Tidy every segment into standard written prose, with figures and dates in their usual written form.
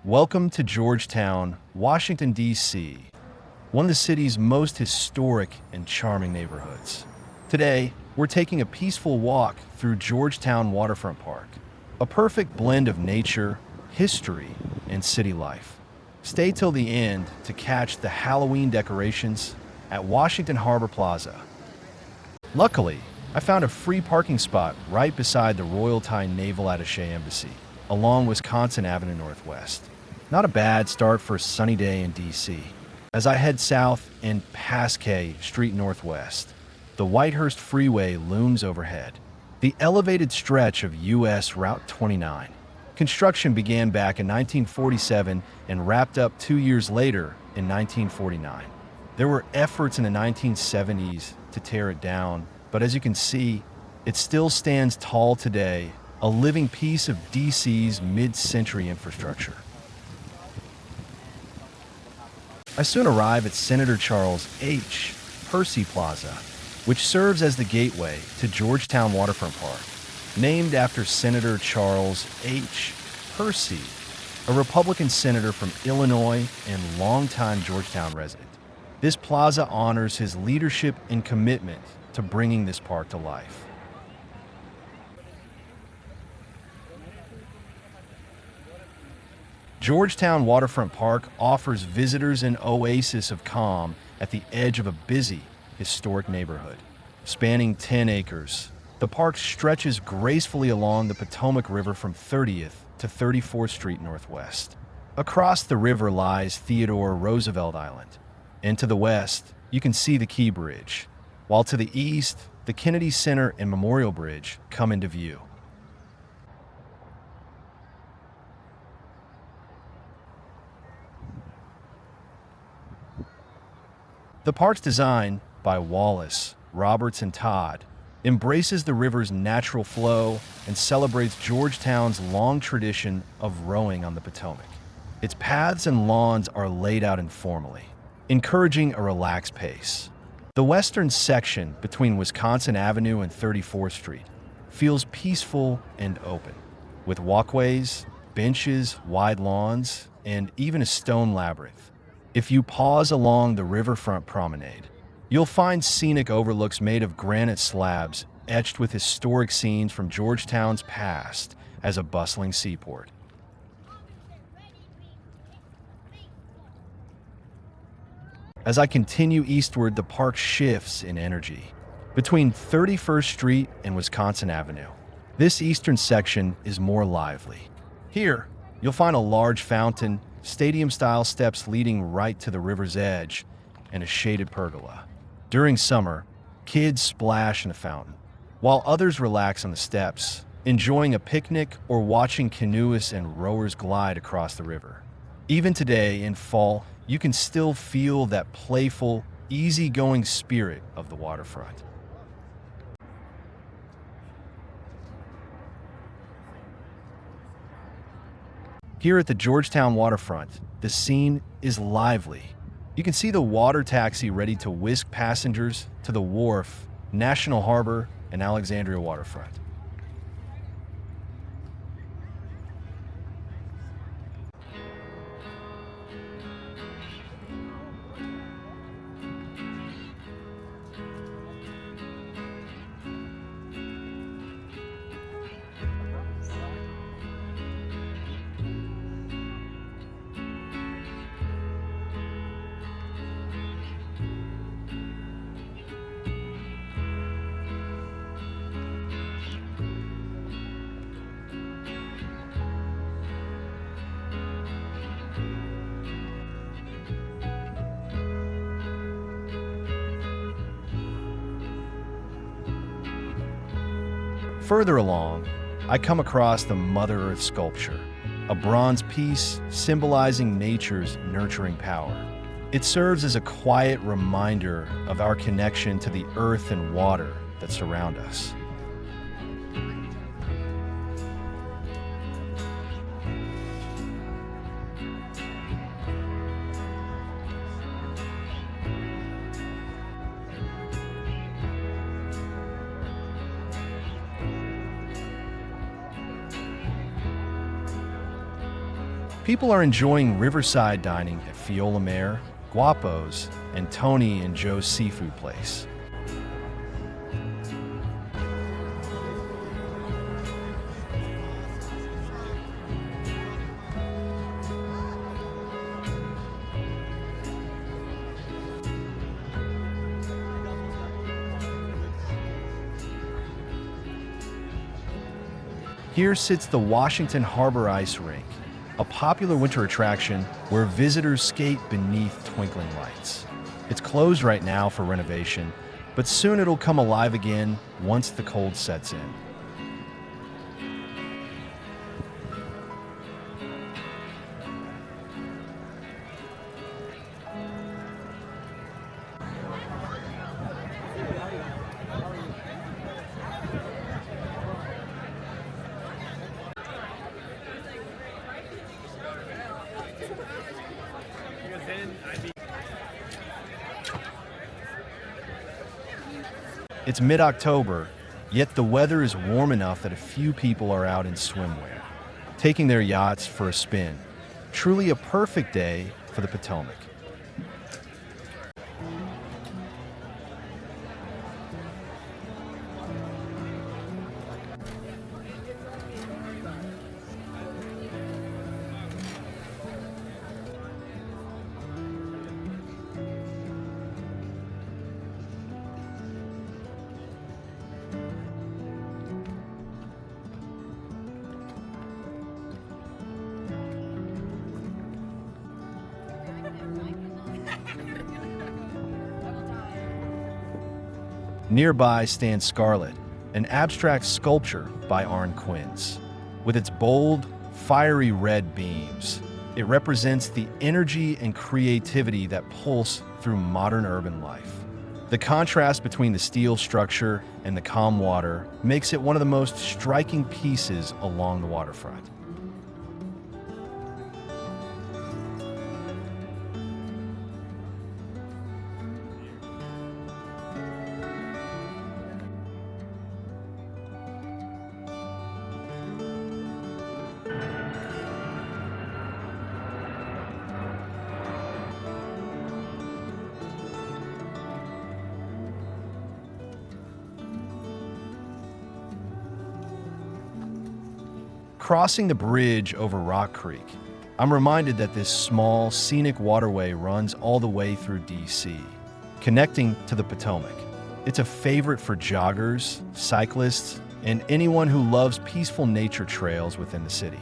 Welcome to Georgetown, Washington, D.C., one of the city's most historic and charming neighborhoods. Today, we're taking a peaceful walk through Georgetown Waterfront Park, a perfect blend of nature, history, and city life. Stay till the end to catch the Halloween decorations at Washington Harbour Plaza. Luckily, I found a free parking spot right beside the Royal Thai Naval Attaché Embassy, along Wisconsin Avenue Northwest. Not a bad start for a sunny day in D.C. As I head south and past K Street Northwest, the Whitehurst Freeway looms overhead. The elevated stretch of U.S. Route 29. Construction began back in 1947 and wrapped up 2 years later in 1949. There were efforts in the 1970s to tear it down, but as you can see, it still stands tall today, a living piece of D.C.'s mid-century infrastructure. I soon arrive at Senator Charles H. Percy Plaza, which serves as the gateway to Georgetown Waterfront Park, named after Senator Charles H. Percy, a Republican senator from Illinois and longtime Georgetown resident. This plaza honors his leadership and commitment to bringing this park to life. Georgetown Waterfront Park offers visitors an oasis of calm at the edge of a busy, historic neighborhood. Spanning 10 acres, the park stretches gracefully along the Potomac River from 30th to 34th Street Northwest. Across the river lies Theodore Roosevelt Island, and to the west, you can see the Key Bridge, while to the east, the Kennedy Center and Memorial Bridge come into view. The park's design, by Wallace, Roberts, and Todd, embraces the river's natural flow and celebrates Georgetown's long tradition of rowing on the Potomac. Its paths and lawns are laid out informally, encouraging a relaxed pace. The western section between Wisconsin Avenue and 34th Street feels peaceful and open, with walkways, benches, wide lawns, and even a stone labyrinth. If you pause along the Riverfront promenade, you'll find scenic overlooks made of granite slabs etched with historic scenes from Georgetown's past as a bustling seaport. As I continue eastward, the park shifts in energy. Between 31st Street and Wisconsin Avenue, this eastern section is more lively. Here, you'll find a large fountain, stadium-style steps leading right to the river's edge, and a shaded pergola. During summer, kids splash in the fountain, while others relax on the steps, enjoying a picnic or watching canoeists and rowers glide across the river. Even today, in fall, you can still feel that playful, easygoing spirit of the waterfront. Here at the Georgetown Waterfront, the scene is lively. You can see the water taxi ready to whisk passengers to the wharf, National Harbor, and Alexandria Waterfront. Further along, I come across the Mother Earth sculpture, a bronze piece symbolizing nature's nurturing power. It serves as a quiet reminder of our connection to the earth and water that surround us. People are enjoying riverside dining at Fiola Mare, Guapo's, and Tony and Joe's seafood place. Here sits the Washington Harbour Ice Rink, a popular winter attraction where visitors skate beneath twinkling lights. It's closed right now for renovation, but soon it'll come alive again once the cold sets in. It's mid-October, yet the weather is warm enough that a few people are out in swimwear, taking their yachts for a spin. Truly a perfect day for the Potomac. Nearby stands Scarlet, an abstract sculpture by Arne Quinze. With its bold, fiery red beams, it represents the energy and creativity that pulse through modern urban life. The contrast between the steel structure and the calm water makes it one of the most striking pieces along the waterfront. Crossing the bridge over Rock Creek, I'm reminded that this small, scenic waterway runs all the way through D.C., connecting to the Potomac. It's a favorite for joggers, cyclists, and anyone who loves peaceful nature trails within the city.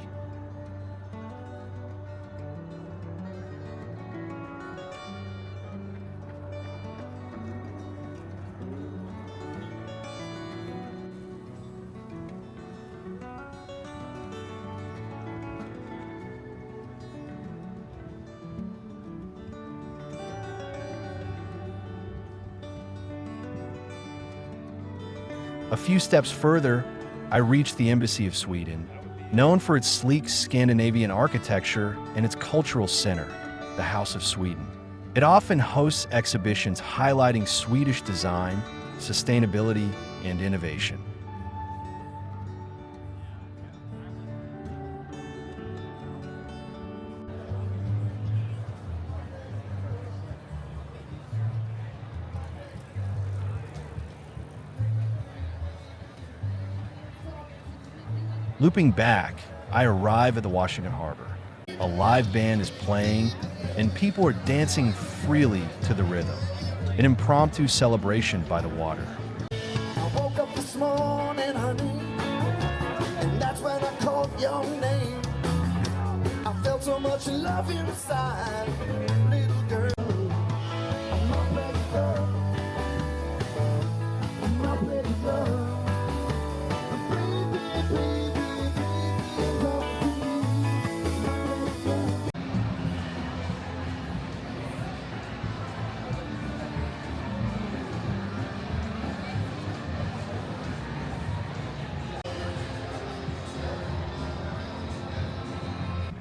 A few steps further, I reached the Embassy of Sweden, known for its sleek Scandinavian architecture and its cultural center, the House of Sweden. It often hosts exhibitions highlighting Swedish design, sustainability, and innovation. Looping back, I arrive at the Washington Harbour. A live band is playing, and people are dancing freely to the rhythm. An impromptu celebration by the water. I woke up this morning, honey, and that's when I called your name. I felt so much love inside, little girl. I'm not ready for, I'm not ready for.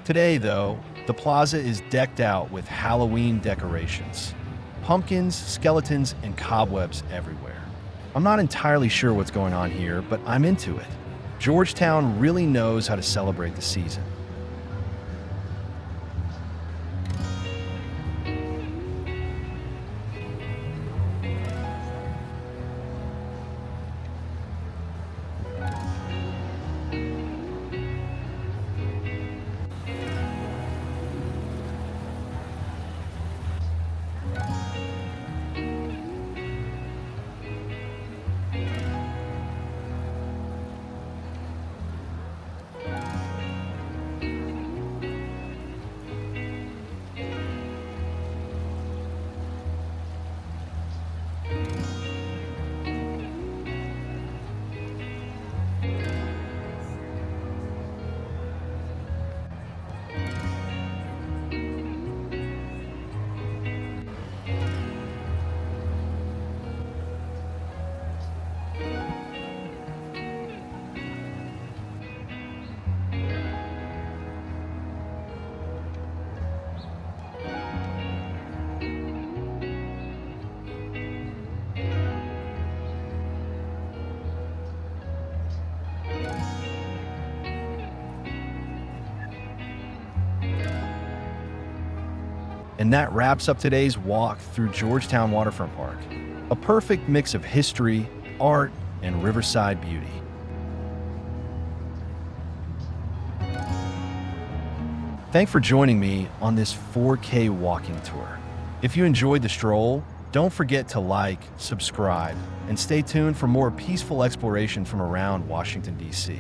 Today, though, the plaza is decked out with Halloween decorations. Pumpkins, skeletons, and cobwebs everywhere. I'm not entirely sure what's going on here, but I'm into it. Georgetown really knows how to celebrate the season. And that wraps up today's walk through Georgetown Waterfront Park. A perfect mix of history, art, and riverside beauty. Thanks for joining me on this 4K walking tour. If you enjoyed the stroll, don't forget to like, subscribe, and stay tuned for more peaceful exploration from around Washington, D.C.